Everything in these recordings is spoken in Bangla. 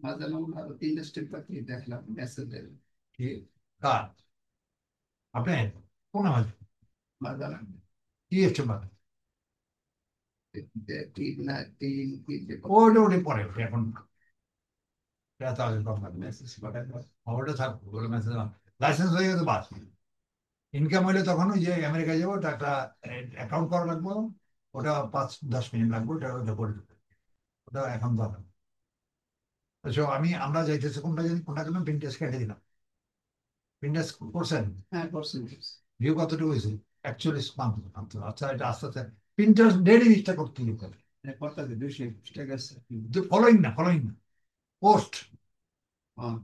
বাজানো আরো 3টা স্টেপ বাকি দেখলাম মেসেজের। কি কার আপনি কোন আওয়াজ বাজানো কি এসছে মানে? তিন না তিন তিনটে ওটা ওটা পরে ওটা এখন এটা তো আগে কথা মেসেজ পাঠানো। খবরটা থাক ওগুলো মেসেজ লাইসেন্স হয়ে গেছে বাস ইনকাম হইলে তখন ওই যে আমেরিকা যাবো ওটা একটা অ্যাকাউন্ট করা লাগবো ওটা 5-10 মিনিট লাগবে ওটা ওটা করে দেবে ওটা এখন দরকার তো আমরা যাইতেছি কোনটা জানি কোনটা জন্য প্রিন্টাস কেটে দিলাম প্রিন্টাস করছেন হ্যাঁ, করছেন করছেন। ভিউ কতটুকু হয়েছে 41 পাঁচ আচ্ছা এটা আস্তে আস্তে প্রিন্টাস ডেলি জিনিসটা করতে দিতে হবে করতে 200 গেছে। ফলোইং না ফলোইং না পোস্ট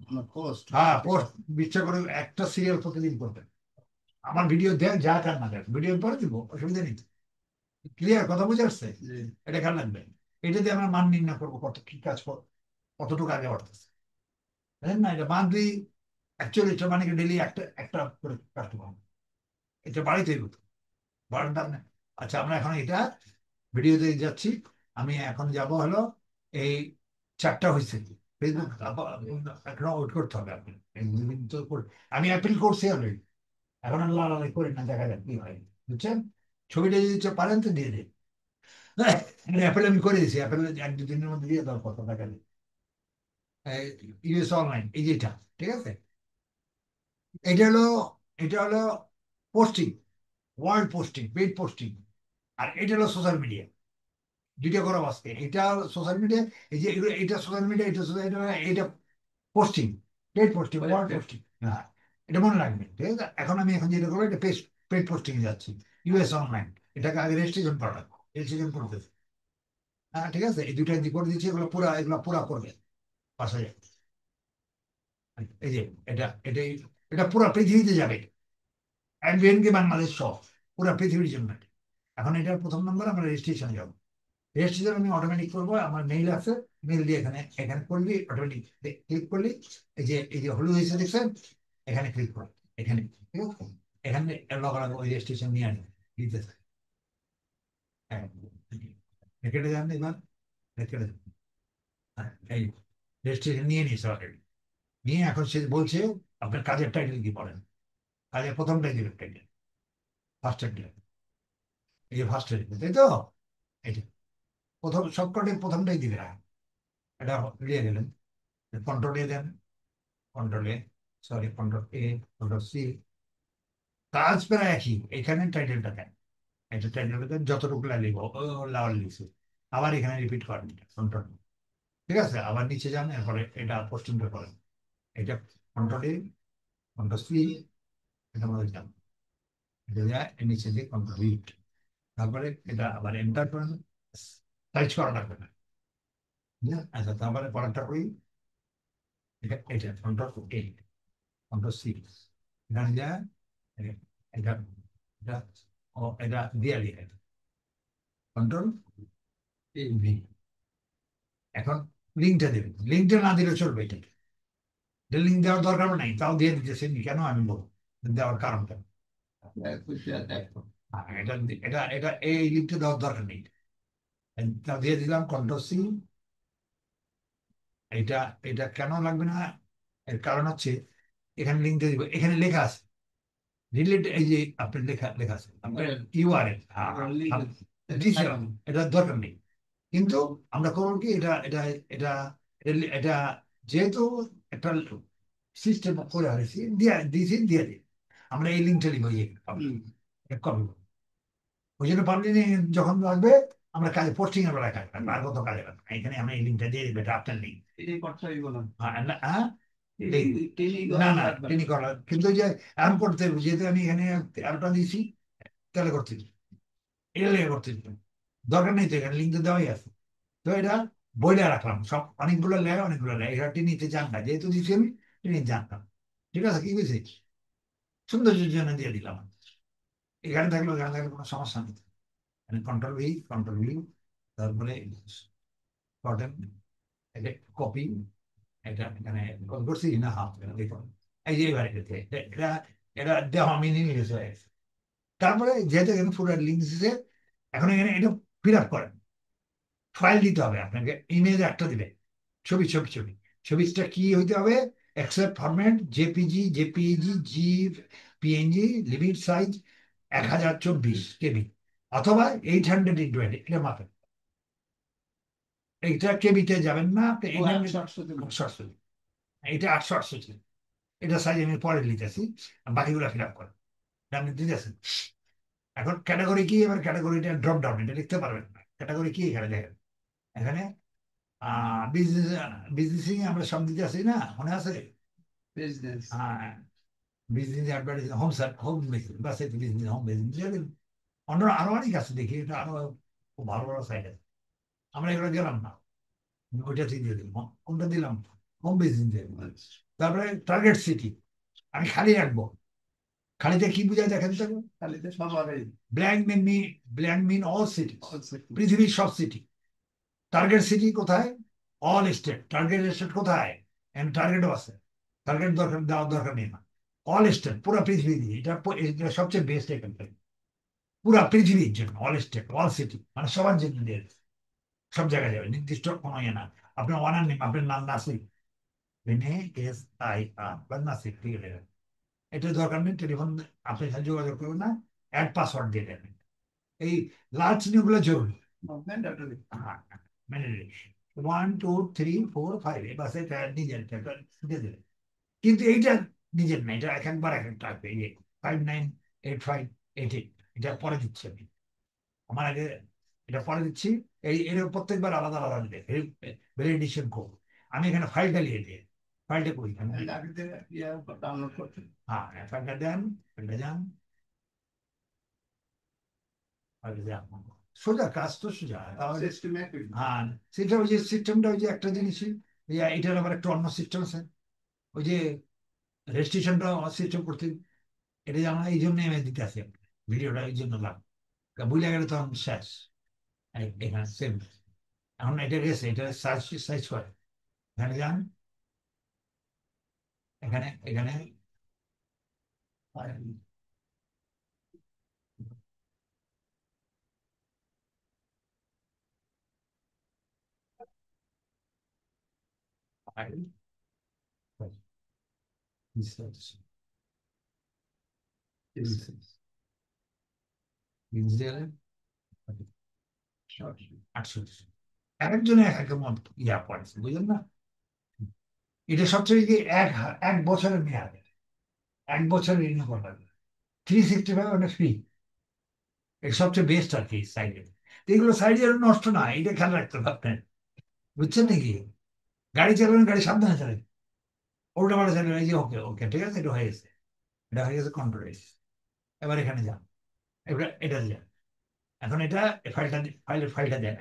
আমার পোস্ট। হ্যাঁ পোস্ট 20টা করে একটা সিরিয়াল প্রতিদিন করবেন আমার ভিডিও দেন যা কার না দেন ভিডিও পরে দিব অসুবিধা নেই ক্লিয়ার কথা বুঝে আসছে এটা খেয়াল রাখবেন এটা দিয়ে আমরা মান নির্ণয় করবো কত কি কাজ কতটুকু আগে বাড়তেছে বুঝলেন না এটা মান্থলি অ্যাকচুয়ালি এটা মানে ডেলি একটা একটা করে কাস্টমার এটা বাড়িতেই হতো বাড়ার না আচ্ছা আমরা এখন এটা ভিডিওতে যাচ্ছি আমি এখন যাব হলো এই 4টা হয়েছে ফেসবুক এখন ওয়েট করতে হবে আপনি এই 2 দিন তো আমি অ্যাপিল করছি অলরেডি এখন আর লালালাই করি না দেখা যাক কি হয় বুঝছেন ছবিটা যদি পারেন তো দিয়ে দিন অ্যাপেল আমি করে দিয়েছি অ্যাপেল 1-2 দিনের মধ্যে দিয়ে দেওয়ার কথা দেখা যায় ইউএস অনলাইন এই যেটা ঠিক আছে এটা হলো এটা হলো posting world posting paid posting আর এটা হলো সোশ্যাল মিডিয়া দুইটা করা আজকে এটা সোশ্যাল মিডিয়া এই যে এটা সোশ্যাল মিডিয়া এটা সোশ্যাল এটা posting paid posting world posting হ্যাঁ এটা মনে রাখবেন ঠিক আছে এখন আমি এখন যেটা করবো এটা পেইড পোস্টিং যাচ্ছি ইউএস অনলাইন এটাকে আগে রেজিস্ট্রেশন করা লাগবে রেজিস্ট্রেশন করতেছে হ্যাঁ ঠিক আছে এই দুইটা করে দিচ্ছি এগুলো পুরা করবে 5,000 এই যে এটা এটাই এটা পুরো পৃথিবীতে যাবে এমবিএনকে বাংলাদেশ সহ পুরো পৃথিবীর জন্য এখন এটার প্রথম নম্বর আমরা রেজিস্ট্রেশন যাবো রেজিস্ট্রেশন আমি অটোমেটিক করবো আমার মেইল আছে মেইল দিয়ে এখানে এখানে করবি অটোমেটিক ক্লিক করলি এই যে হলুদ হয়েছে দেখছেন এখানে ক্লিক করো এখানে ঠিক আছে এখানে লগালাম ওই রেজিস্ট্রেশন নিয়ে আনি দিতেছে হ্যাঁ কেটে যান এবার কেটে যান হ্যাঁ এই রেজিস্ট্রেশন নিয়ে নিয়েছে অলরেডি নিয়ে এখন সে বলছে আপনার কাজের টাইটেল কি পড়েন কাজের প্রথমটাই দিবেন টাইটেল ফার্স্ট টাইটেল এই যে ফার্স্ট টাইটেল তাই তো এটা প্রথম সবকটাই প্রথমটাই দিবে এটা দিয়ে গেলেন কন্ট্রোল এ দেন কন্ট্রোল এ সরি কন্ট্রোল এ কন্ট্রোল সি কাজ প্রায় একই এখানে টাইটেলটা দেন এটা টাইটেলটা দেন যতটুকু লিখব ও লাল লিখছে আবার এখানে রিপিট করেন কন্ট্রোল ঠিক আছে আবার নিচে যান এরপরে এটা পোস্টিংটা করেন এটা কন্ট্রোল এ কন্ট্রোল সি এটা মধ্যে যান এটা যায় এর নিচে দিয়ে কন্ট্রোল হিট তারপরে এটা আবার এন্টার করেন সার্চ করা লাগবে না আচ্ছা তারপরে পরেরটা করি এটা এটা কন্ট্রোল এ কন্ট্রোল সি এখানে যায় এটা এটা ও এটা দিয়ে দিয়ে কন্ট্রোল ভি এখন লিঙ্কটা দেবেন লিঙ্কটা না দিলে চলবে এটা লিঙ্ক দেওয়ার দরকার নাই তাও দিয়ে দিতেছে কেন আমি বলবো দেওয়ার কারণটা দেখো। এটা এটা এটা এই লিঙ্কটা দেওয়ার দরকার নেই তাও দিয়ে দিলাম কন্ট্রোল সি এটা এটা কেন লাগবে না এর কারণ হচ্ছে এখানে লিঙ্কটা দিব এখানে লেখা আছে রিলেট এই যে আপনার লেখা লেখা আছে আপনার ইউআরএল এটা দরকার নেই কিন্তু আমরা করবো কি এটা এটা এটা এটা যেহেতু একটা সিস্টেম করে হয়েছি দিয়ে দিয়েছি দিয়ে দিই আমরা এই লিঙ্কটা দিব ইয়ে কপি ওই জন্য পাবলিক যখন আসবে আমরা কাজে পোস্টিং এর বেলায় কাজ করবো আর কত কাজে করবো এখানে আমরা এই লিঙ্কটা দিয়ে দিবে এটা আপনার লিঙ্ক হ্যাঁ না না তিনি করা কিন্তু ওই যে এখন করতে হবে যেহেতু আমি এখানে 13টা দিয়েছি তাহলে করতে দিই এটা লেগে করতে দিই দরকার নেই তো এখানে লিঙ্ক তো দেওয়াই আছে তো এটা বইটা রাখলাম সব অনেকগুলো লেয় অনেকগুলো লেয় এটা টিনিতে যান না যেহেতু দিচ্ছি আমি টিনি জানতাম ঠিক আছে কি বুঝছি সৌন্দর্যের জন্য দিয়ে দিলাম এখানে থাকলে ওখানে থাকলে কোনো সমস্যা নেই মানে কন্ট্রোল ভি তারপরে কটন এটা কপি এটা এখানে কপি করছি না হাফ দেখুন এই যে এবার এটা এটা দেওয়া আমি নিয়ে গেছে তারপরে যেহেতু এখানে পুরো লিঙ্ক দিচ্ছে এখন এখানে এটা ফিল আপ করেন ফাইল দিতে হবে আপনাকে ইমেজ একটা দিবে ছবি ছবি ছবি ছবিটা কি হইতে হবে? Accept format JPG, JPEG, GIF, PNG, limit size 1024 KB অথবা 800 × 8, এটা মাপেন। এইটা কেবিতে যাবেন না, আপনি ও 800 এটা 888, এটা সাইজ আমি পরে লিখেছি, বাকিগুলো ফিল আপ করেন, এটা আপনি দিতেছেন। এখন ক্যাটাগরি কি? এবার ক্যাটাগরিটা ড্রপ ডাউন, এটা লিখতে পারবেন না। ক্যাটাগরি কি এখানে দেখেন, এখানে বিজনেস, বিজনেসিং আমরা সব দিতে আছি না, মনে আছে? বিজনেস। হ্যাঁ, business advertise, home site, home business, বাস এই বিজনেস, হোম বিজনেস, অন্য আরো অনেক আছে, দেখি এটা আরো খুব ভালো ভালো সাইট আছে, আমরা এগুলো গেলাম না, ওইটা দিয়ে দিলাম, কোনটা দিলাম? হোম বিজনেস দিয়ে দিলাম। তারপরে টার্গেট সিটি আমি খালি রাখবো, খালিতে কি বুঝায় দেখেন তো? খালিতে সবারই blank mean blank mean all city, also পৃথিবীর সব সিটি। টার্গেট সিটি কোথায়? All state. টার্গেট স্টেট কোথায়? টার্গেটও আছে, টার্গেট দরকার, দেওয়ার দরকার নেই না। অল স্টেট, পুরো পৃথিবী দিয়ে, এটা সবচেয়ে বেস্ট এখান থেকে, পুরো পৃথিবীর জন্য অল স্টেট, অল সিটি, মানে সবার জন্য দিয়ে দিচ্ছে। সব জায়গায় যাবে, নির্দিষ্ট কোনো ইয়ে না। আপনার ওয়ানার নেম, আপনার নাম নাসিক, NASIR বা নাসিক, ঠিক আছে, এটা দরকার নেই। টেলিফোন আপনি যোগাযোগ করবেন না, অ্যাড পাসওয়ার্ড দিয়ে দেবেন। এই লাল চিহ্নগুলো জরুরি, mandatory। মানে 1 2 3 4 5, বাস এটা নিজের দিয়ে দেবেন। কিন্তু এইটা নিজের না, এটা এক একবার এক একটা আসবে, এই 598588, এটা পরে দিচ্ছি আমি, আমার আগে এটা পরে দিচ্ছি। এর প্রত্যেকবার আলাদা আলাদা দিবে ভ্যালিডেশন কোড। আমি এখানে ফাইলটা নিয়ে দিই, ফাইলটা করি আগে থেকে ডাউনলোড করতে। হ্যাঁ, ফাইলটা দেন, ফাইলটা যান, ফাইলটা যান, সোজা কাজ তো সোজা। সিস্টেম একই। হ্যাঁ, সেটা ওই যে সিস্টেমটা, ওই যে একটা জিনিসই, এটার আবার একটা অন্য সিস্টেম আছে, ওই যে রেজিস্ট্রেশনটা সিস্টেম করতে, এটা জানা, এই জন্য আমি দিতে আসি ভিডিওটা, এই জন্য লাভ, বুঝে গেলে তখন শেষ। এখানে সেম, এখন এটা গেছে, এটা সার্চ সার্চ করে, এখানে যান, এখানে এখানে file, research, Israel, 800, একজনে এক এক মত ইয়া পড়েছে, বুঝলেন না? এটা সবচেয়ে কি এক বছরের মেয়াদ, এক বছরের রিনিউ করা লাগবে, 365 ওটা ফ্রি, এটা সবচেয়ে বেস্ট আর কি সাইডে। এগুলো সাইডে যেন নষ্ট না, এটা খেয়াল রাখতে হবে আপনার, বুঝছেন নাকি? গাড়ি চালাবেন, গাড়ি সাবধানে চালাবেন, উল্টা পাল্টা চালাবেন, এই যে ওকে ওকে ঠিক আছে, এটা হয়ে গেছে, এটা হয়ে গেছে কন্ট্রোল। এবার এখানে যান, এবার এটা যান, এখন এটা ফাইলটা, ফাইলটা দেন,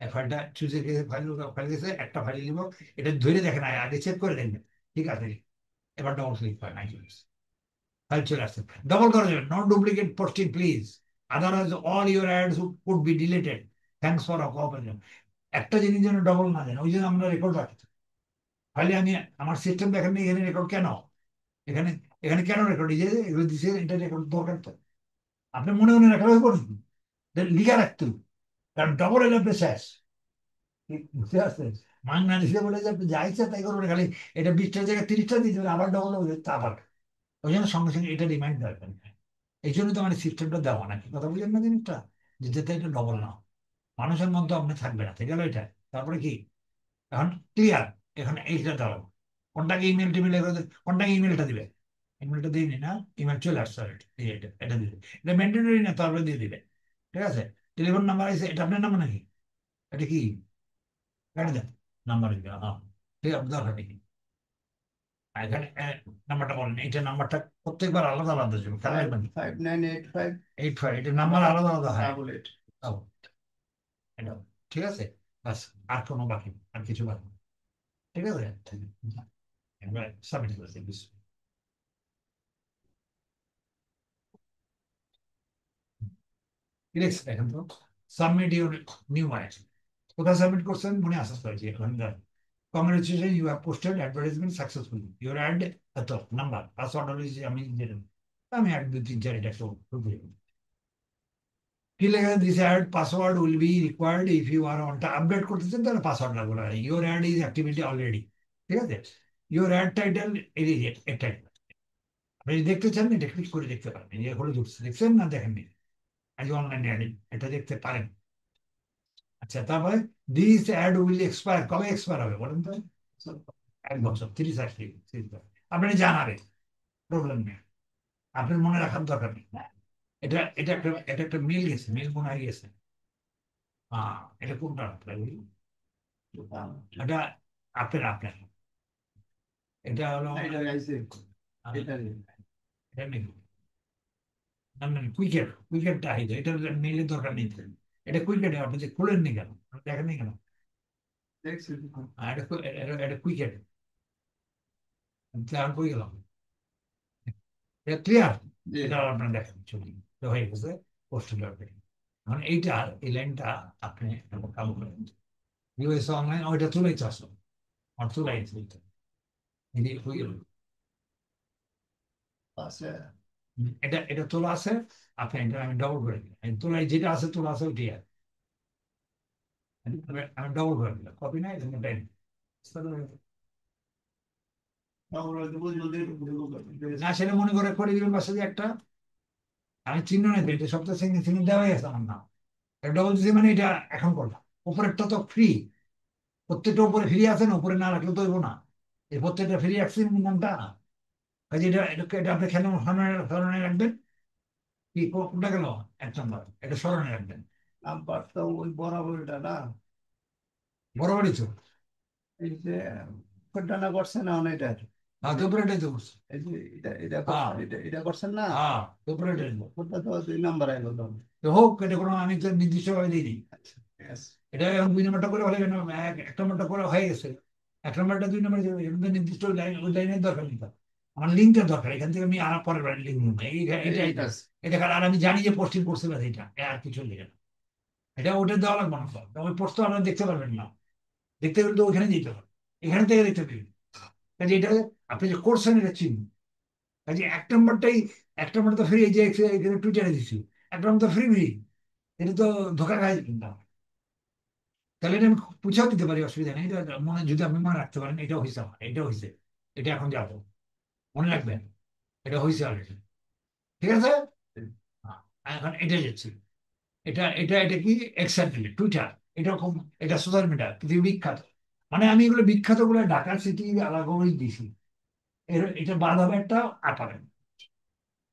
এই ফাইলটা চুজে গেছে, ফাইল গেছে, একটা ফাইল নিব, এটা ধরে দেখেন, আগে চেক করে দেখবেন ঠিক আছে। এবার ডবল ক্লিক করেন, ফাইল চলে আসছে। ডবল করা যাবে, not duplicate posting please, otherwise all your ads could be deleted, thanks for cooperation. একটা জিনিস যেন ডবল না দেন, ওই জন্য আমরা রেকর্ড রাখছি। ফাইলে আমি আমার সিস্টেম দেখেন না, এখানে রেকর্ড কেন, এখানে এখানে কেন রেকর্ড, এই যে এগুলো দিচ্ছে, এটা রেকর্ড দরকার তো, আপনি মনে মনে রাখলে হয়ে পড়ুন, লিখে রাখতে হবে, কারণ ডবল এলে আপনি শেষ, বুঝতে পারছেন? বাংলাদেশে বলে যে আপনি যা ইচ্ছা তাই করবেন, খালি এটা 20টার জায়গায় 30টা দিয়ে দেবেন, আবার ডবল হবে, তা আবার ওই জন্য সঙ্গে সঙ্গে এটা রিমাইন্ড রাখবেন। এই জন্য তো মানে সিস্টেমটা দেওয়া নাকি, কথা বুঝেন না জিনিসটা, যে যাতে এটা ডবল না হয়। মানুষের মধ্যে আপনি থাকবে না, ঠিক গেল এটা। তারপরে কি, এখন ক্লিয়ার, এখানে এইটা দাও, কোনটাকে ইমেল টিমেল, কোনটাকে ইমেলটা দিবে, ইমেলটা দিয়ে নি না, ইমেল চলে আসছে already, এটা দিবে, এটা মেনটেনারি না, তারপরে দিয়ে দিবে, ঠিক আছে। টেলিফোন নাম্বার আছে, এটা আপনার নাম্বার নাকি? এটা কি, কেটে দেন, নাম্বার দিবে, হ্যাঁ ঠিক আছে, দরকার নেই। এখানে নাম্বারটা বলেন, এইটা নাম্বারটা প্রত্যেকবার আলাদা আলাদা যাবে, খেয়াল রাখবেন। 5985 85, এটা নাম্বার আলাদা আলাদা হয়, 88। তাও, এটা ঠিক আছে, বাস, আর কোনো বাকি, আর কিছু বাকি নেই। ঠিক আছে, এবার সাবমিট করতে দিচ্ছি। লিখছে দেখেন তো, সাবমিট ইউর নিউ অ্যাড, কোথায় সাবমিট করছেন মনে আসতে পারছি এখন। Congratulation, you have posted advertisement successfully, your ad এত নাম্বার, পাসওয়ার্ড হলো আমি যেটা, আমি 1 2 3 4 এটা কি লেখা this ad password will be required if you are অনটা আপডেট করতেছেন তাহলে পাসওয়ার্ড লাগবে না, your ad is activity already. ঠিক আছে, ইউর অ্যাড টাইটেল এটা আপনি যদি দেখতে চান এটা ক্লিক করে দেখতে পারেন, এই যে হলুদ ঢুকছে দেখছেন না, দেখেননি? আজ অনলাইন অ্যাড এটা দেখতে পারেন। আচ্ছা, তারপরে দিস অ্যাড উইল এক্সপায়ার, কবে এক্সপায়ার হবে বলেন তো? 1 বছর, 30 আপনি জানাবেন, প্রবলেম নেই, আপনার মনে রাখার দরকার নেই। এটা একটা মেল গেছে, মেল মনে হয় গেছে। এটা কোনটা আপনার? এটা আপনার এটা হলো এটা গাইছে এটা এটা মেল, না না কুইকেটটা আইছে, এটা মেলের দরকার নেই। এটা কুইকেটে আপনি যে খুলেননি কেন, দেখেননি কেন? দেখছি এটা কুইকেট, আমি কই গেলাম? এটা ক্লিয়ার? জি এটা আপনার দেখেন ছবি তো হয়ে গেছে, পোস্টেড অলরেডি। এখন এইটা, এই লাইনটা আপনি কাম করেন, ইউএস অনলাইন ওইটা তুলেই চাষ আর তুলাই এই যে হয়ে গেল। আছে এটা এটা তোলা আছে, আপনি এটা আমি ডবল করে দিলাম, তোলাই যেটা আছে তোলা আছে ওইটাই আছে। আমি ডবল করে দিলাম, কপি নাই এখানে দেন। না সেটা মনে করে দিবেন পাশে দিয়ে একটা, আমি চিহ্ন নাই দিই, সপ্তাহ চিহ্ন চিহ্ন দেওয়াই আছে আমার নাম। ডবল দিছি মানে এটা এখন করলাম, উপরেরটা তো ফ্রি, প্রত্যেকটা উপরে ফ্রি আছে না, উপরে না রাখলে তো হইব না। এই প্রত্যেকটা ফ্রি রাখছি নামটা, কাজে এটা আপনি খেলে স্মরণে রাখবেন। কি কোনটা গেল? 1 নম্বর, এটা স্মরণে রাখবেন। নাম্বার তো ওই বরাবরটা না, বরাবরই তো, এই যে ঘটনা করছে না এটা, হ্যাঁ দুপুরেটাই তো করছে। এই যে এটা হ্যাঁ এটা করছেন না, হ্যাঁ দুপুরেটাই তো। ওটা তো 2 নাম্বার আইলো তো। তো হোক, এটা কোনো আমি তো নির্দিষ্টভাবে দিইনি। আচ্ছা, ঠিক আছে। এটা এখন 2 নম্বরটা করে হলে কেন, 1 নম্বরটা করে হয়ে গেছে, 1 নম্বরটা 2 নম্বর নির্দিষ্ট লাইন, ওই লাইনের দরকার নেই তো। আমার লিঙ্কটা দরকার, এখান থেকে আমি আর পরের বার লিঙ্ক নেব এটা ঠিক এটা আছে। এটা কারণ আর আমি জানি যে পোস্টিং করছে না, এটা আর কিছু লিখে না, এটা ওটা দেওয়া লাগবে না। ওই পোস্ট তো আপনারা দেখতে পারবেন না, দেখতে গেলে তো ওইখানে যেতে হবে, এখান থেকে দেখতে পাবেন। কাজে এটা আপনি যে করছেন এটা চিহ্ন, কাজে 1 নম্বরটাই, 1 নম্বর তো ফ্রি, এই যে এখানে টুইটারে দিচ্ছি, 1 নম্বর তো ফ্রি ফ্রি, এটা তো ধোকা খাই না। তাহলে এটা আমি পুছেও দিতে পারি, অসুবিধা নেই, এটা মনে যদি আপনি মনে রাখতে পারেন, এটা হয়েছে আমার, এটা হয়েছে, এটা এখন যাবো, মনে রাখবেন, এটা হয়েছে অলরেডি। ঠিক আছে, হ্যাঁ, এখন এটা যাচ্ছি, এটা কি এক্স্যাক্টলি টুইটার, এটা খুব, এটা সোশ্যাল মিডিয়া পৃথিবী বিখ্যাত, মানে আমি এগুলো বিখ্যাত বলে ঢাকা সিটি আলাদা করে দিছি। এটা বাদ হবে একটা, আর পাবেন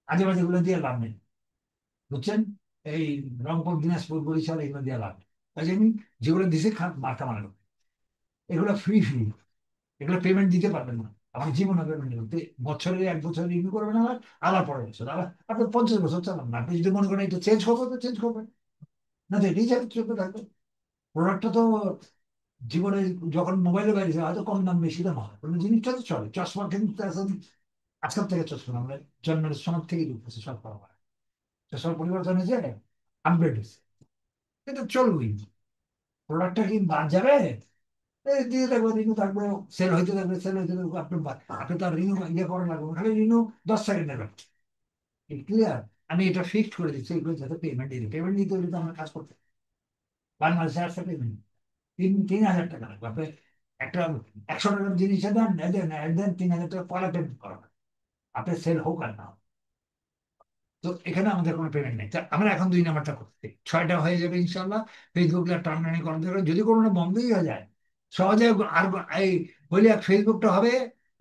আজে বাজে গুলো দিয়ে লাভ নেই, বুঝছেন? এই রংপুর, দিনাজপুর, বরিশাল এগুলো দিয়ে লাভ নেই। কাজে আমি যেগুলো দিছি মার্কা মারানো, এগুলো ফ্রি ফ্রি, এগুলো পেমেন্ট দিতে পারবেন না, আমার জীবনে পেমেন্ট করতে, বছরে 1 বছর রিনিউ করবেন, আবার আবার পরের বছর আবার, আপনি 50 বছর চালান না, আপনি যদি মনে করেন এটা চেঞ্জ করবো তো চেঞ্জ করবেন, না তো এটাই চলতে থাকবে। প্রোডাক্টটা তো জীবনে যখন মোবাইলে বাইরে হয়তো কম দাম বেশি দাম হয়, কোনো জিনিসটা তো চলে, চশমা কিন্তু এখন আজকাল থেকে চশমা আমরা জন্মের সময় থেকে ঢুকতেছে সব করা হয়, চশমার পরিবর্তন হয়েছে, আপগ্রেড হয়েছে, এটা চলবেই। প্রোডাক্টটা কি বাদ যাবে? এই দিয়ে থাকবে, রিনিউ থাকবে, সেল হইতে থাকবে, সেল হইতে থাকবে, আপনি তো আর রিনিউ ইয়ে করা লাগবে না, খালি রিনিউ 10 সেকেন্ডের ব্যাপার। ক্লিয়ার? আমি এটা ফিক্সড করে দিচ্ছি, এগুলো যাতে পেমেন্ট দিই, পেমেন্ট দিতে হলে তো আমার কাজ করতে হবে। বাংলাদেশে আসছে পেমেন্ট 3,000 টাকা লাগবে, আপনি একটা 100 টাকার জিনিস দেন, দেন 3,000 টাকা পয়লা পেমেন্ট করা হয়, আপনার সেল হোক আর না হোক। তো এখানে আমাদের কোনো পেমেন্ট নেই, তা আমরা এখন 2 নম্বরটা করতে 6টা হয়ে যাবে ইনশাল্লাহ। ফেসবুকে টার্মিনানি করাতে হবে, যদি কোনোটা বন্ধই হয়ে যায় সহজে, আর এই বলি এক ফেসবুকটা হবে,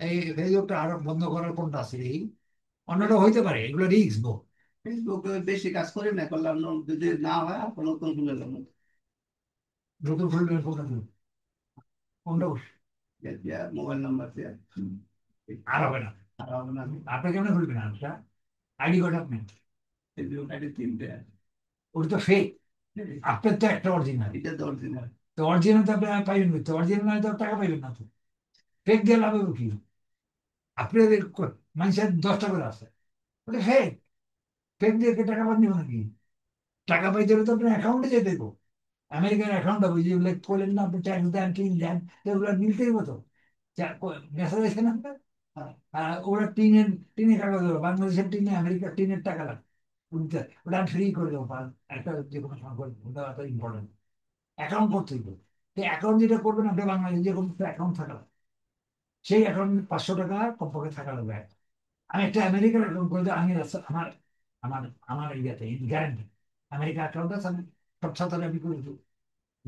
এই ফেসবুকটা আর বন্ধ করার কোনটা আছে এই, অন্যটা হইতে পারে, এগুলো রিস্ক গো। ফেসবুকে বেশি কাজ করি না, করলাম না, যদি না হয় আর নতুন খুলে গেল নতুন খুলবে কোনটা খুলবে? কোনটা মোবাইল নাম্বার দিয়ে আর হবে না, আর হবে না। আপনি কেমন খুলবেন আচ্ছা? আইডি কার্ড আপনি, ফেসবুক আইডি 3টে, ওটা তো ফেক, আপনার তো একটা অরিজিনাল, এটা তো অরিজিনাল। তো অরিজিনাল তো আপনি পাইবেন করতে, অরিজিনাল নয় তো টাকা পাইবেন না তো, ফেক দিয়ে লাভ হবে কি? আপনার মানুষের 10টা করে আছে, ওটা ফেক, ফেক দিয়ে কে টাকা পান নিব নাকি? টাকা পাইতে হলে তো আপনার অ্যাকাউন্টে যেতে দেবো, আমেরিকার অ্যাকাউন্ট হবে, যেগুলো করলেন না আপনি, ট্যাক্স দেন, টিন দেন, এগুলো মিলতেই হতো, মেসেজ আসে না আপনার? ওরা টিনের, টিনে কাগজ দেবে, বাংলাদেশের টিনে আমেরিকার টিনের টাকা লাগে, ওটা ফ্রি করে দেবো একটা যে কোনো সময় করে দেবো, ওটা এত ইম্পর্টেন্ট। অ্যাকাউন্ট করতে হবে। অ্যাকাউন্ট যেটা করবেন আপনি বাংলাদেশে যে কোনো অ্যাকাউন্ট থাকা লাগবে। সেই অ্যাকাউন্ট 500 টাকা কমপক্ষে থাকা লাগবে। আমি একটা আমেরিকার অ্যাকাউন্ট করে দিই, আমি আমার আমার আমার ইয়েতে গ্যারান্টি আমেরিকা অ্যাকাউন্ট আছে, আমি সব সাঁতারে আমি করে দিই।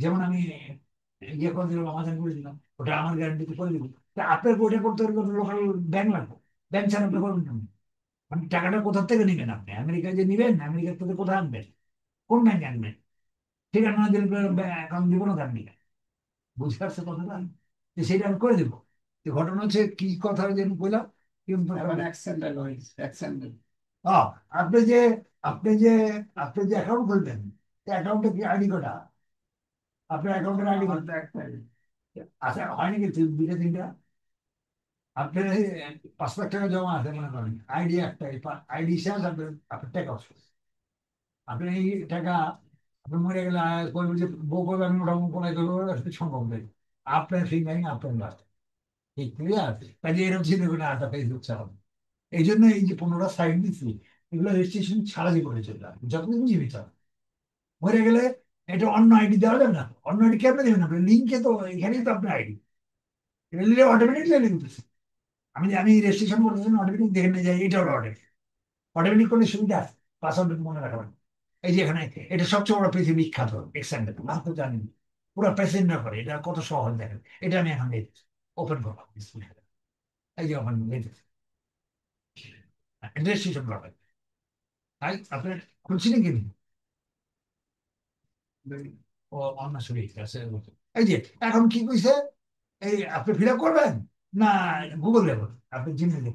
যেমন আমি ইয়ে করে দিলাম, আমাজন করে দিলাম, ওটা আমার গ্যারান্টিতে করে দিব। তা আপনার ওইটা করতে হলে লোকাল ব্যাংক লাগবে। ব্যাংক ছাড়া আপনি করবেন না। মানে টাকাটা কোথা থেকে নেবেন আপনি? আমেরিকায় যে নিবেন, আমেরিকার থেকে কোথায় আনবেন? কোন ব্যাংকে আনবেন? ঠিকানা না দিলে অ্যাকাউন্ট দিব না আপনি। বুঝতে পারছে কথাটা? যে সেটা আমি করে দেবো। তো ঘটনা হচ্ছে কি কথা যেন বললাম, কিন্তু এখন অ্যাক্সেন্ডেড হয়েছে, অ্যাক্সেন্ডেড। আহ, আপনি যে আপনি যে আপনি যে অ্যাকাউন্ট খুলবেন, অ্যাকাউন্টে কি আইডি কোডা? আপনার অ্যাকাউন্টের আইডি আমার কোড তো একটাই। আচ্ছা হয়নি কিন্তু দুইটা তিনটা। আপনার এই 5 লাখ টাকা জমা আছে মনে করেন, আইডি একটাই, আইডি শেষ, আপনার আপনার টাকা অসুস্থ। আপনি এই টাকা আপনি মরে গেলে বলবেন যে বউ করবে আমি ওটা কোনায় করবো, সেটা সম্ভব নেই। আপনার ফিঙ্গারিং আপনার লাস্ট, এই ক্লিয়ার। কাজে এরকম চিন্তা করে আটটা ফেসবুক চালাবো। এই জন্য এই যে 15টা সাইট দিচ্ছি, এগুলো রেজিস্ট্রেশন ছাড়া জীবনে চলে আসবে যতদিন জীবিত আছে। মরে গেলে এটা অন্য আইডি দেওয়া যাবে না। অন্য আইডি কেমনে দেবেন? আপনি লিঙ্কে তো এখানেই তো আপনার আইডি, এটা নিলে অটোমেটিকলি লিঙ্ক দিচ্ছে। আমি রেজিস্ট্রেশন করতেছি, অটোমেটিক দেখে নিয়ে যাই এটা হলো অটোমেটিক। অটোমেটিক করলে সুবিধা আছে, পাসওয়ার্ড মনে রাখবেন। এই যে এখানে, এটা সবচেয়ে বড় পৃথিবী বিখ্যাত এক্সেন্ডেড, না তো জানেন? পুরো প্যাসেঞ্জার করে, এটা কত সহজ দেখেন। এটা আমি এখন ওপেন করলাম, এই যে ওপেন রেজিস্ট্রেশন করবেন। তাই আপনার খুলছিলেন কি? ও অন্য শরীর আছে। এই যে এখন কি কইছে, এই আপনি ফিল আপ করবেন না গুগল দেবেন? আপনি জিমেল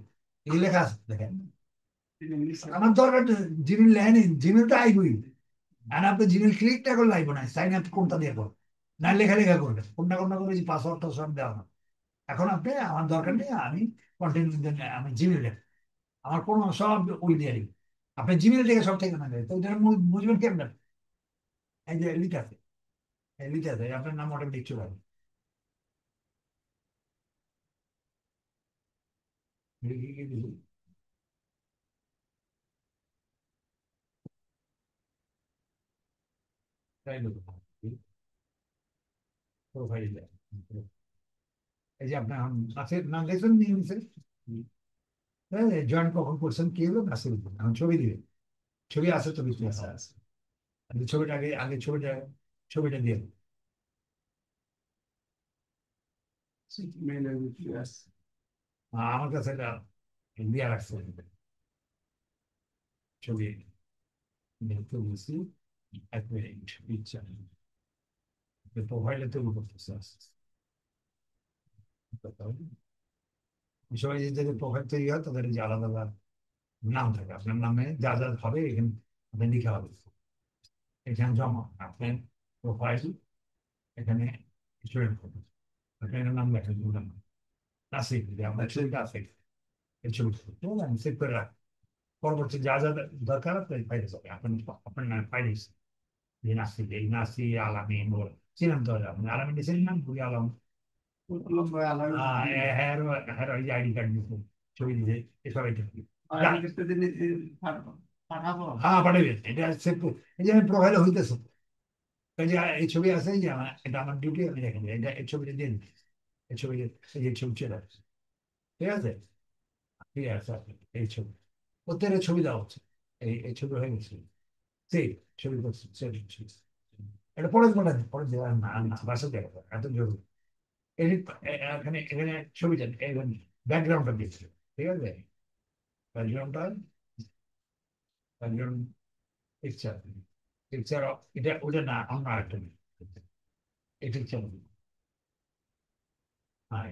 এই লেখা আছে দেখেন। আমার দরকার জিমেল লেখেনি, জিমেলটা আইবই। আর আপনি জিমেল ক্লিক না করলে আইব না, সাইন আপ কোনটা দিয়ে করবেন? না লেখা লেখা করবেন, কোনটা কোনটা করে পাসওয়ার্ড টাসওয়ার্ড দেওয়া না। এখন আপনি, আমার দরকার নেই, আমি কন্টিনিউ, আমি জিমেল দেখ, আমার কোনো সব ওই দিয়ে দিই। আপনি জিমেল থেকে সব থেকে না দেয় তো এটা বুঝবেন কেমন? এই যে লিখা আছে, এই লিখা আছে, আপনার নাম অটোমেটিক চলে আসবে। তাই প্রোফাইল, এই যে আপনার আছে নাম দেখছেন, নিয়ে নিছেন। জয়েন কখন করছেন, কি হলো নাসির উদ্দিন, এখন ছবি দিবে। ছবি আছে, ছবি আছে আছে। আপনি ছবিটা আগে আগে ছবিটা, ছবিটা দিয়ে দিন। মেইলের ভিতরে আছে। আমার কাছে এটা দেওয়া রাখছে ছবি, তুলছি। এক মিনিট, ইচ্ছা প্রোফাইলে তৈরি করতেছে আস্তে আস্তে। সবাই যে যাদের প্রোফাইল তৈরি হয় তাদের যে আলাদা আলাদা নাম থাকে, আপনার নামে যা যা হবে এখানে আপনার লিখা হবে। এখানে জমা আপনার প্রোফাইল, এখানে স্টুডেন্ট ফটো, এখানে নাম লেখা দিলাম নাসিক, যে আপনার ছবিটা আছে, এই ছবি আমি সেভ করে রাখ। পরবর্তী যা যা দরকার আপনার পাইতে যাবে, আপনার আপনার নাম পাইলে যে নাসিক, এই নাসি আলামী মোর চিনাম তো আপনি আলামী নিয়েছেন নাম ঘুরি আলম। লম্বা আলাদা। হ্যাঁ হ্যাঁ, ওই যে আইডি কার্ড দিয়েছে, ছবি দিয়েছে, এসব এটা আইডি কার্ডটা দিলে পাঠাবো। হ্যাঁ পাঠাবেন, এটা সেভ। এই যে আমি প্রোফাইলে হইতেছে, এই যে এই ছবি আছে, এই যে আমার, এটা আমার ডিউটি, আমি দেখেন এটা, এই ছবিটা দিয়ে দিচ্ছি। এই ছবি, এই যে ছবি চলে আসছে, ঠিক আছে, ঠিক আছে। এই ছবি, প্রত্যেকের ছবি দেওয়া হচ্ছে, এই ছবি হয়ে গেছে, সেই ছবি করছি, এটা পরে মনে আছে, পরে দেওয়ার না না বাসা দেখা যায়, এত জরুরি। এডিট, এখানে এখানে ছবিটা এখানে ব্যাকগ্রাউন্ডটা দিচ্ছি, ঠিক আছে, ব্যাকগ্রাউন্ডটা, ব্যাকগ্রাউন্ড পিকচার, পিকচার, এটা ওটা না, অন্য আরেকটা এই পিকচার। হ্যাঁ,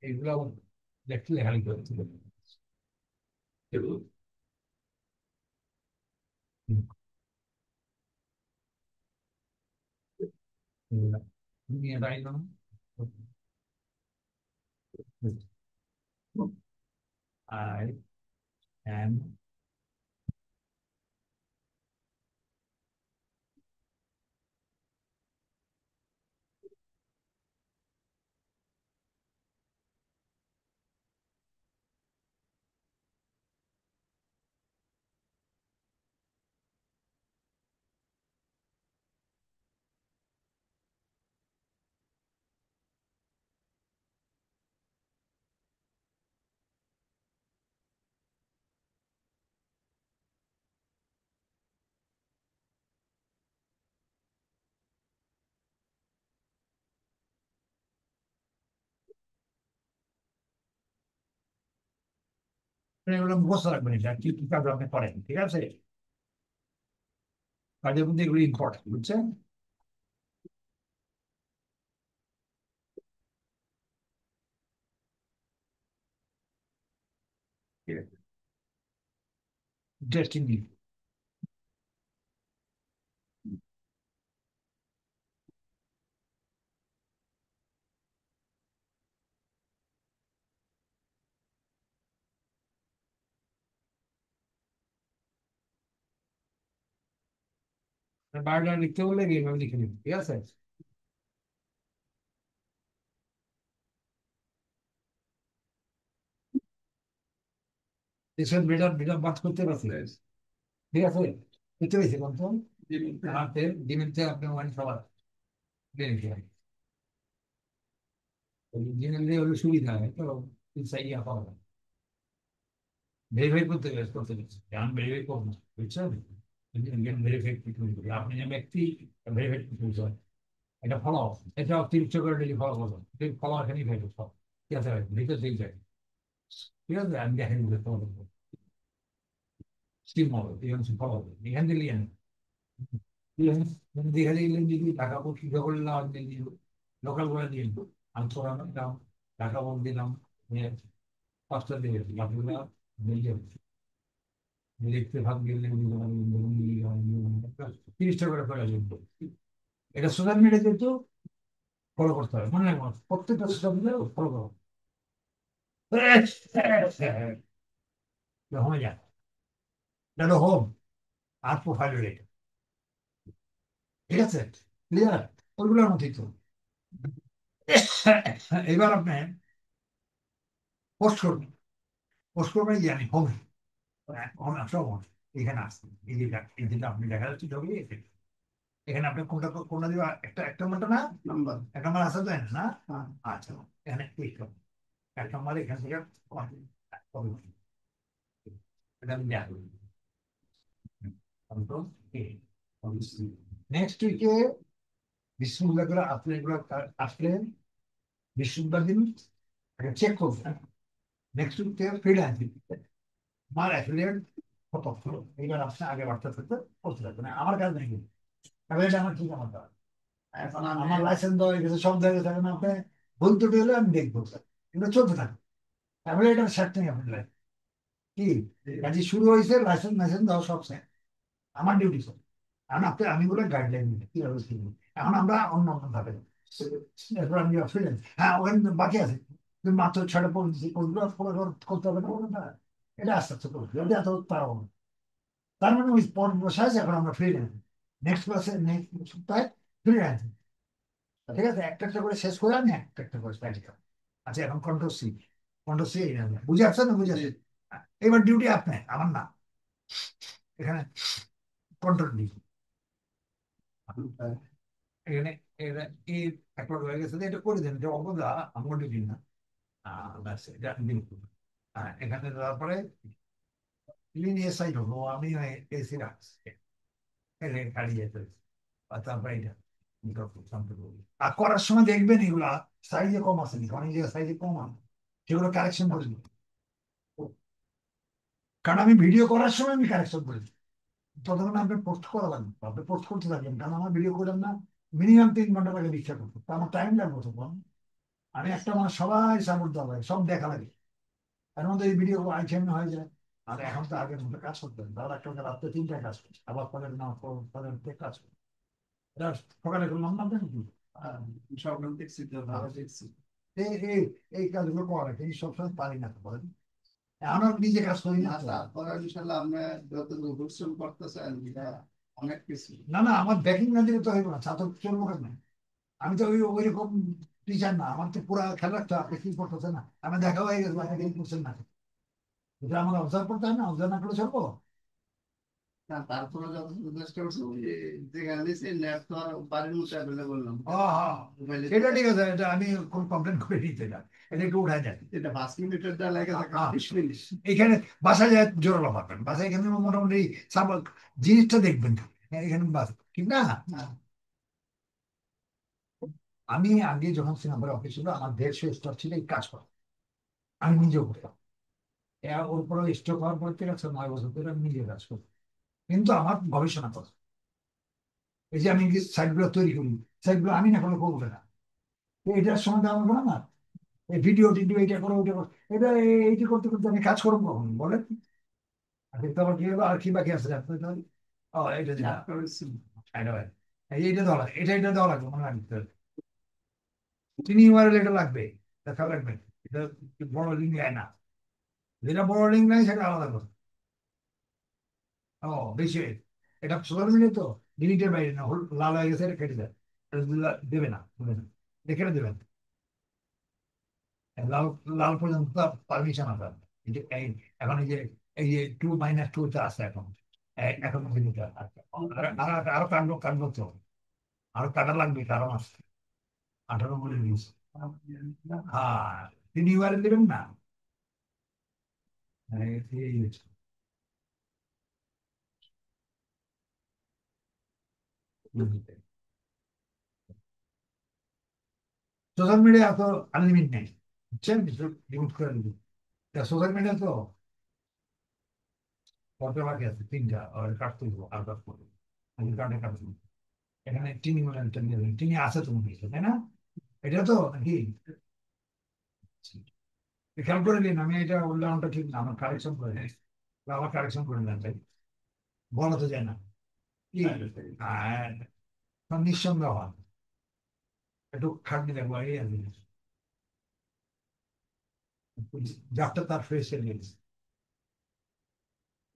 এগুলো দেখতে লেখালেখি করতে হবে। নিয়ে বাইর I am এগুলো মুখস্থ রাখবেন, এটা কি কি কাজ আপনি করেন, ঠিক আছে? কাজের মধ্যে এগুলো ইম্পর্টেন্ট, বুঝছেন? ইন্টারেস্টিং। বায়োডাটা লিখতে বললে এইভাবে লিখে নিন, ঠিক আছে? এসব মেডাম মেডাম বাদ করতে পারছি, ঠিক আছে? বুঝতে পেরেছি কোন কোন হাতে ডিমের চেয়ে আপনি ওয়ান সবার বেনিফিট হয়। ডিমের দিয়ে হলে সুবিধা হয় তো, ইয়া পাওয়া যায়। ভেরিফাই করতে গেছে করতে গেছে আমি ভেরিফাই করবো, বুঝছেন? ভেরিফাই করতে আপনি যে ব্যক্তি ভেরিফাই করতে হয়, এটা ফলো, এটা 30 টাকা ডেলি ফলো করবো, ফলো এখানেই ভেরিফাই সব, ঠিক আছে? লিখে দিয়ে যায়, ঠিক আছে? আমি দেখেন তোমাদের স্টিম হবে, ঠিক আছে? ফলো হবে এখান থেকে নিয়ে দেখা দিলেন যদি টাকা পয়সা করলাম, লোকাল করে দিন, আমি দিলাম, টাকা বল দিলাম, নিয়ে 5টা দিয়ে বাকিগুলো নিজে লিখতে ভাগ গেলে 30 টাকা করে লিখবো। এটা সোশ্যাল মিডিয়া কিন্তু ফলো করতে হবে, মনে রাখবো প্রত্যেকটা সোশ্যাল মিডিয়া ফলো করো। হয়ে যায়, এটা হোম আর প্রোফাইল রেট, ঠিক আছে? ক্লিয়ার? ওইগুলোর মধ্যেই তো। এবার আপনি পোস্ট করবেন, পোস্ট করবেন জানি হোম, সব এখানে আসছে, এই যেটা আপনি দেখা যাচ্ছে ছবি, এখানে আপনি কোনটা কোনটা দিবা, একটা একটা নম্বরটা না, নাম্বার। এক নম্বর আসা যায় না না? হ্যাঁ। আচ্ছা, এখানে ক্লিক করুন, এক নম্বর এখান থেকে এটা আমি দেখো। নেক্সট উইকে বিসমুল্লাহ করে আপনি এগুলো আসলেন, বিসমুল্লাহ দিন চেক করবেন। নেক্সট উইক থেকে ফ্রিল্যান্সিং আমার অ্যাফিলিয়েট কত, এইবার আপনি আগে বাড়তে থাকতে করতে থাকবেন, আমার কাজ নেই, অ্যাফিলিয়েট আমার কি আমার কাজ, এখন আমার লাইসেন্স দেওয়া হয়ে গেছে, সব জায়গায় থাকেন আপনি, ভুল ত্রুটি হলে আমি দেখবো, এগুলো চলতে থাকে, অ্যাফিলিয়েট আমার শেষ নেই আপনার life। কি কাজে শুরু হয়েছে, লাইসেন্স লাইসেন্স দেওয়া সব শেষ, আমার ডিউটি স্যার। এখন আপনি আমি বলে গাইডলাইন দিই কিভাবে কি করবো। এখন আমরা অন্য অন্য ভাবে, এরপর আমি ফ্রিল্যান্স, হ্যাঁ ওখানে বাকি আছে, তুমি মাত্র 6টা পড়েছি, ওগুলো করতে হবে না, ওগুলো না। এটা আস্তে আস্তে করবে, এটা এত পারবো না। তার মানে ওই পর বসে আছে, এখন আমরা ফ্রিল্যান্স, নেক্সট ক্লাসে নেক্সট সপ্তাহে ফ্রিল্যান্স, ঠিক আছে? একটা একটা করে শেষ করে আমি একটা একটা করে প্র্যাকটিক্যাল। আচ্ছা, এখন কন্ট্রোল সি, কন্ট্রোল সি বুঝে আসছেন না? বুঝে আসছেন? এবার ডিউটি আপনার, আমার না, এখানে কন্ট্রোল ডি, এখানে এটা এই একটা হয়ে গেছে, এটা করে দেন, এটা অবদা আমার ডিউটি না। ব্যাস এটা দিন। এখানে তারপরে লিনিয়ার সাইড হলো, আমি এসি রাখছি, গাড়ি যেতে, তারপরে এটা আর করার সময় দেখবেন এগুলা সাইজে কম আছে নাকি, অনেক জায়গায় সাইজে কম আছে, সেগুলো কারেকশন করে দিই। কারণ আমি ভিডিও করার সময় আমি কারেকশন করে দিই, ততক্ষণ আপনি পোস্ট করা লাগবে, আপনি পোস্ট করতে থাকবেন, কারণ আমার ভিডিও করলাম না, মিনিমাম 3 ঘন্টা লাগে দীক্ষা করতে, তো আমার টাইম লাগবে তখন, আমি একটা মানুষ সবাই সাপোর্ট দেওয়া লাগে, সব দেখা লাগে, এর মধ্যে এই ভিডিও আইটেম হয়ে যায়। আর এখন তো আগের মধ্যে কাজ করতে হবে, তাহলে একটা রাত্রে 3টা কাজ করছে, আবার পরের না পরের কাজ করছে, এটা সকালে করলাম না আপনি কি? সব দেখছি তো, ভালো দেখছি। এই এই এই কাজগুলো করা কিন্তু সবসময় পারি না, বলেন? আমরা নিজে কাজ করি না না, তো। তারপরে ইনশাল্লাহ আমরা যত পরিশ্রম করতেছেন, এটা অনেক কিছু। না না, আমার ব্যাকিং না দিলে তো হইব না, ছাত্র চলবো কেন? আমি তো ওই রকম টিচার না, আমার তো পুরা খেয়াল রাখতে হবে আপনি কি করতেছে না, আমি দেখা হয়ে গেছে আপনি কি করছেন না, এটা আমার অবজার্ভ করতে হয় না, অবজার্ভ না করলে চলবো। না, তারপরে যত চেষ্টা করছি, ওই যেখানে দিয়েছি নেট তো আর বাড়ির মতো অ্যাভেলেবল না, হ্যাঁ, মোবাইলে। এটা ঠিক আছে, এটা আমি কোনো কমপ্লেন করে নিতে, এটা এটা একটু উঠাই যায়। এটা 5 মিনিটের যা লাগে থাকে 20 মিনিট। এখানে বাসায় যায় জোরালো পাবেন, বাসায় এখানে মোটামুটি জিনিসটা দেখবেন, এখানে বাস ঠিক না? হ্যাঁ। আমি আগে যখন সিঙ্গাপুরে অফিস ছিল, আমার 150 স্টাফ ছিল এই কাজ করা, আমি নিজেও করতাম, ওর পরে স্ট্রোক হওয়ার পর থেকে 9 বছর ধরে আমি নিজে কাজ করি, কিন্তু আমার গবেষণা করা, এই যে আমি সাইটগুলো তৈরি করি, সাইটগুলো আমি না কোনো করবো না, তো এটার সঙ্গে আমার বলো না, এই ভিডিও টিডিও এটা করো ওইটা করো, এটা এইটি করতে করতে আমি কাজ করবো কখন বলেন? আর কিন্তু আমার কি হলো, আর কি বাকি আছে জানতে তো? ও এটা দিলা, এটা হয়। এইটা দেওয়া লাগে, এটা দেওয়া লাগবে, মনে রাখতে হবে। তিনি ইউআরএল এটা লাগবে, দেখা লাগবে, এটা বড় লিঙ্ক নেয় না, যেটা বড় লিঙ্ক নেয় সেটা আলাদা কথা। ও বেশি, এটা সোশ্যাল মিডিয়া তো লিমিটের বাইরে না, লাল হয়ে গেছে, এটা কেটে দেয়, এটা দেবে না, দেবে না, দেখে দেবেন, লাল, লাল পর্যন্ত পারমিশন আছে। এখন এই যে 2 - 2 আছে এখন, এখন লিমিট আছে। আরো কাটবো, কাটবো তো, আরো কাটা লাগবে, কারণ আছে 18 বলে দিয়েছে। হ্যাঁ, তিনি ইউআরএল দেবেন না। সোশ্যাল মিডিয়া তো আনলিমিট নেই, বুঝছেন, লিমিট করে দিবি। সোশ্যাল মিডিয়া তো কত বাকি আছে, 3টা, আর কাটতে দিব, আর কাটতে দিব, আমি কাটে কাটতে দিব। এখানে টিনি বলেন, টিনি আছে তুমি দিয়েছো, তাই না? এটা তো নাকি খেয়াল করে নিন, আমি এটা উল্লেখনটা ঠিক না, আমার কারেকশন করে নিন, আবার কারেকশন করে নেন, তাই বলা তো যায় না কি? নিঃসন্দেহ হন, একটু খাটনি দেখবো, এই আর কি। যারটা তার ফ্রেশ নিয়েছে,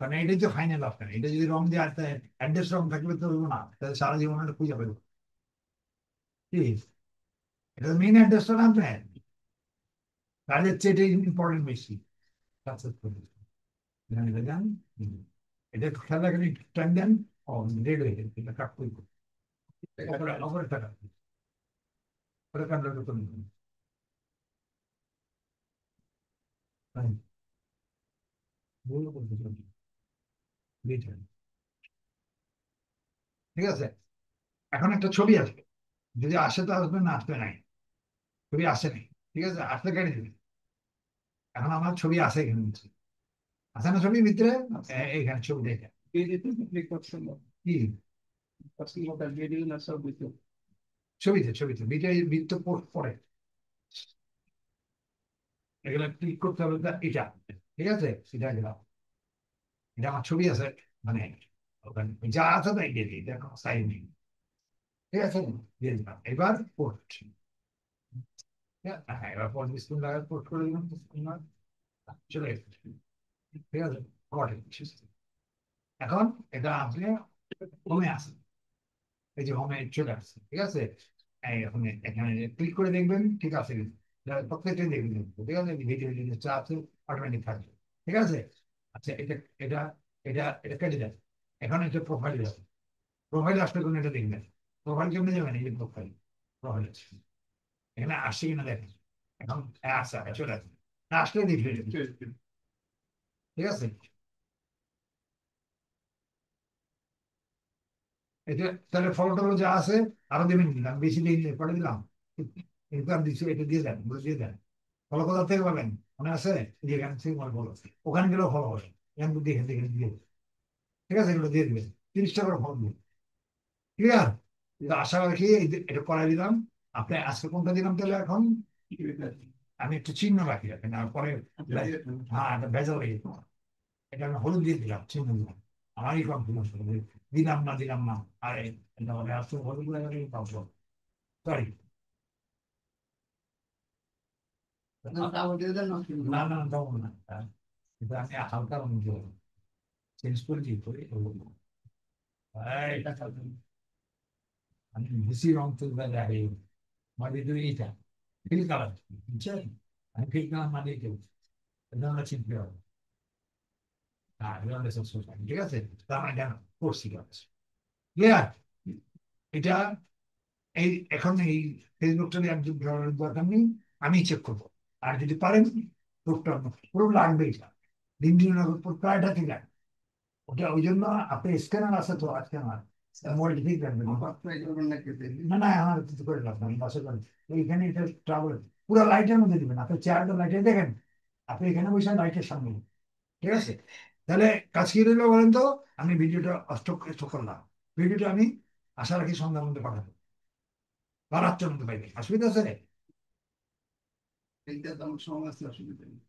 কারণ এটাই তো ফাইনাল আপনার, এটা যদি রং দিয়ে আসতে, অ্যাড্রেস রং থাকলে তো হইবো না, তাহলে সারা জীবন এটা খুঁজে পাবো কি? এটা মেইন অ্যাড্রেসটা না আপনার, কাজের চেয়ে এটা ইম্পর্টেন্ট বেশি, সাকসেসফুল দেন। এটা একটু খেয়াল রাখেন, টাইম দেন, ও রেড হয়ে গেছে, এটা কাট করবো, অপরে টাকা, ওটা কাটলে তো ঠিক আছে। এখন একটা ছবি আসবে, যদি আসে তো আসবে, না আসবে নাই, ছবি আসে নাই, ঠিক আছে, আসলে কেটে দিবে। এখন আমার ছবি আছে এখানে নিচে, আছে না ছবির ভিতরে? এইখানে ছবি দেখে কি ছবিতে, ছবিতে বিটা বৃত্ত পড়ে, এগুলো ক্লিক করতে হবে, এটা ঠিক আছে, সেটা গেলাম, এটা আমার ছবি আছে, মানে ওখানে যা আছে তাই দিয়ে দিই, দেখো সাইন নেই, ঠিক আছে, দিয়ে দিলাম, এবার পোর্ট, হ্যাঁ, এবার পর স্ক্রিন লাগায় পোর্ট করে দিলাম, চলে গেছে, ঠিক আছে, এখন এটা আপনি হোমে আসেন, এই যে হোমে চলে আসছে, ঠিক আছে, এই এখন এখানে ক্লিক করে দেখবেন, ঠিক আছে, প্রত্যেকটাই দেখবেন, ঠিক আছে, ভিডিও জিনিসটা আছে, অটোমেটিক থাকবে, ঠিক আছে। আচ্ছা, এটা এটা এটা কেটে যাবে, এখন একটা প্রোফাইল যাবে, প্রোফাইল আসলে কোন এটা দেখবেন, প্রোফাইল কেমনে যাবেন, এই যে প্রোফাইল, প্রোফাইল এখানে আসছে কিনা দেখেন, এখন আসা চলে আসবে, না আসলে দেখবেন, ঠিক আছে। এটা তাহলে ফটো টলো যা আছে আরো দেবেন, দিলাম বেশি দিয়ে পরে দিলাম, কিন্তু আর দিচ্ছি, এটা দিয়ে দেন, বলে দিয়ে দেন, ফলো কোথা থেকে পাবেন, মনে আছে? যে এখান থেকে মনে ফলো, ওখানে গেলেও ফলো হবে, এখান থেকে দেখে দেখে দিয়ে দেবেন, ঠিক আছে, এগুলো দিয়ে দেবেন, 30টা করে ফলো দিবেন, ক্লিয়ার? আশা রাখি এটা করাই দিলাম। আপনি আজকে কোনটা দিলাম তাহলে এখন আমি একটু চিহ্ন রাখি রাখেন, আর পরে হ্যাঁ, এটা ভেজাল হয়ে যেত, এটা আমি হলুদ দিয়ে দিলাম, চিহ্ন দিলাম, আমারই কনফিউশন, দিলাম না দিলাম না, আরে এটা হবে আসলে হলুদ লাগালে পাবো, সরি, না না তখন না, কিন্তু আমি হালকা রঙ চেঞ্জ করে দিই করে আমি বেশি রং তুলবে লাগে, মানে তুই এইটা ফিল কালার, বুঝছেন, আমি ফিল কালার মানে কেউ এটা আমরা চিনতে হবে, হ্যাঁ এটা আমাদের সবসময়, ঠিক আছে, তার মানে জানো করছি কাজ, ক্লিয়ার? এটা এই এখন এই ফেসবুকটা নিয়ে একজন দরকার নেই, আমি চেক করবো, আর যদি পারেন গ্রুপটা পুরো লাগবে, এটা লিঙ্কডিন প্রায়টা ঠিক লাগবে, ওটা ওই জন্য আপনি স্ক্যানার আছে তো, স্ক্যানার মোবাইল ঠিক রাখবেন, না না আমার কিছু করে রাখবেন, আমি বাসে করেন, এইখানে এটা ট্রাভেল পুরো লাইটের মধ্যে দিবেন, আপনি চেয়ারটা লাইটে দেখেন, আপনি এখানে বসে লাইটের সামনে ঠিক আছে? তাহলে কাজ কি রইলো বলেন তো? আমি ভিডিওটা স্টক করলাম, ভিডিওটা আমি আশা রাখি সন্ধ্যার মধ্যে পাঠাবো বা রাত্রের মধ্যে পাইবে, অসুবিধা আছে? এইটা তো আমার সময় আছে, অসুবিধা নেই।